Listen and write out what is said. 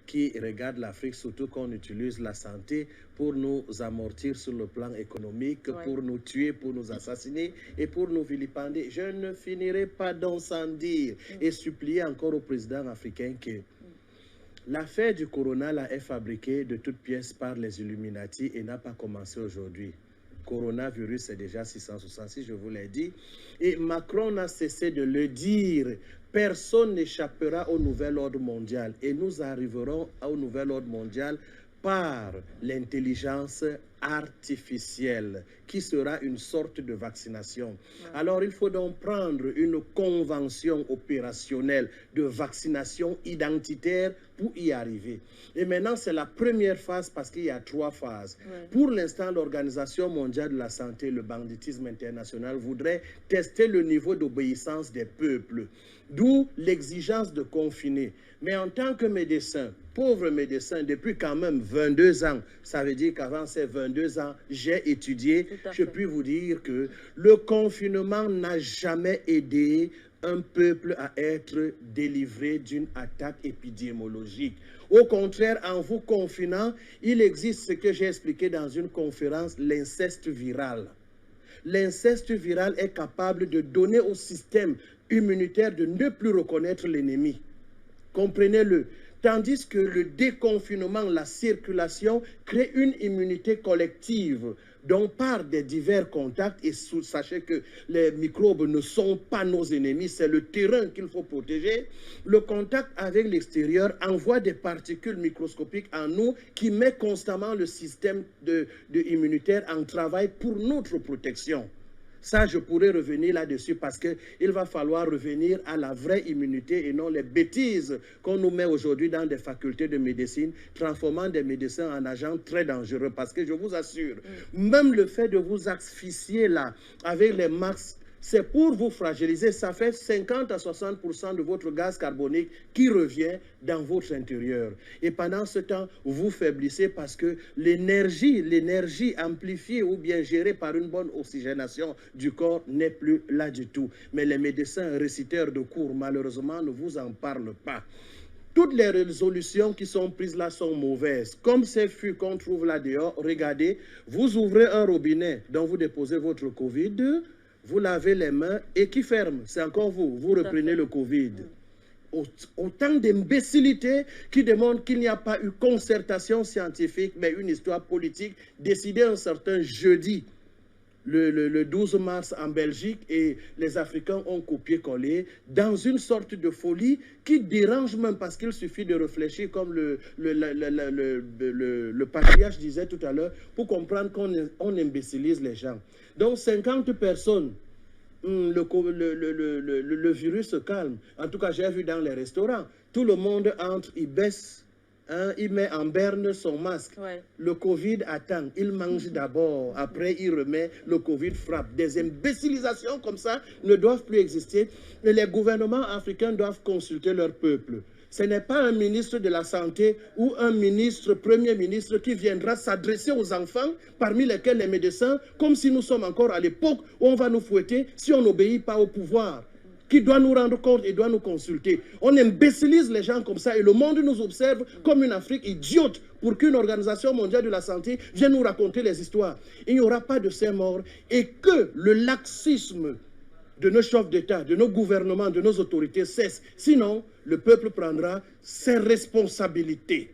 qui regardent l'Afrique, surtout qu'on utilise la santé pour nous amortir sur le plan économique, pour nous tuer, pour nous assassiner et pour nous vilipender. Je ne finirai pas d'en sans dire et supplier encore au président africain que l'affaire du corona là, est fabriquée de toutes pièces par les Illuminati et n'a pas commencé aujourd'hui. Coronavirus, c'est déjà 666, je vous l'ai dit. Et Macron n'a cessé de le dire. Personne n'échappera au nouvel ordre mondial. Et nous arriverons au nouvel ordre mondial par l'intelligence artificielle, qui sera une sorte de vaccination. Alors, il faut donc prendre une convention opérationnelle de vaccination identitaire pour y arriver. Et maintenant, c'est la première phase parce qu'il y a 3 phases. Pour l'instant, l'Organisation mondiale de la santé, le banditisme international, voudrait tester le niveau d'obéissance des peuples, d'où l'exigence de confiner. Mais en tant que médecin, pauvre médecin, depuis quand même 22 ans, ça veut dire qu'avant ces 22 ans, j'ai étudié, je puis vous dire que le confinement n'a jamais aidé un peuple à être délivré d'une attaque épidémiologique. Au contraire, en vous confinant, il existe ce que j'ai expliqué dans une conférence, l'inceste viral. L'inceste viral est capable de donner au système immunitaire de ne plus reconnaître l'ennemi. Comprenez-le. Tandis que le déconfinement, la circulation, crée une immunité collective. Donc, par des divers contacts, et sachez que les microbes ne sont pas nos ennemis, c'est le terrain qu'il faut protéger. Le contact avec l'extérieur envoie des particules microscopiques en nous qui met constamment le système immunitaire en travail pour notre protection. Ça, je pourrais revenir là-dessus parce qu'il va falloir revenir à la vraie immunité et non les bêtises qu'on nous met aujourd'hui dans des facultés de médecine, transformant des médecins en agents très dangereux. Parce que je vous assure, même le fait de vous asphyxier là, avec les masques, c'est pour vous fragiliser. Ça fait 50 à 60% de votre gaz carbonique qui revient dans votre intérieur. Et pendant ce temps, vous faiblissez parce que l'énergie amplifiée ou bien gérée par une bonne oxygénation du corps n'est plus là du tout. Mais les médecins réciteurs de cours, malheureusement, ne vous en parlent pas. Toutes les résolutions qui sont prises là sont mauvaises. Comme ces fûts qu'on trouve là dehors, regardez, vous ouvrez un robinet dont vous déposez votre Covid, vous lavez les mains et qui ferme? C'est encore vous. Vous reprenez le Covid. Autant d'imbécilité qui démontrent qu'il n'y a pas eu concertation scientifique, mais une histoire politique décidée un certain jeudi, le 12 mars en Belgique, et les Africains ont copié-collé dans une sorte de folie qui dérange même parce qu'il suffit de réfléchir comme le patriarche disait tout à l'heure pour comprendre qu'on imbécilise les gens. Donc 50 personnes, le virus se calme. En tout cas, j'ai vu dans les restaurants, tout le monde entre, il baisse, il met en berne son masque. Le Covid attend, il mange d'abord, après il remet, le Covid frappe. Des imbécilisations comme ça ne doivent plus exister. Et les gouvernements africains doivent consulter leur peuple. Ce n'est pas un ministre de la Santé ou un ministre, premier ministre, qui viendra s'adresser aux enfants, parmi lesquels les médecins, comme si nous sommes encore à l'époque où on va nous fouetter si on n'obéit pas au pouvoir, qui doit nous rendre compte et doit nous consulter. On imbécilise les gens comme ça et le monde nous observe comme une Afrique idiote pour qu'une organisation mondiale de la santé vienne nous raconter les histoires. Il n'y aura pas de ces morts et que le laxisme de nos chefs d'État, de nos gouvernements, de nos autorités cesse. Sinon, le peuple prendra ses responsabilités.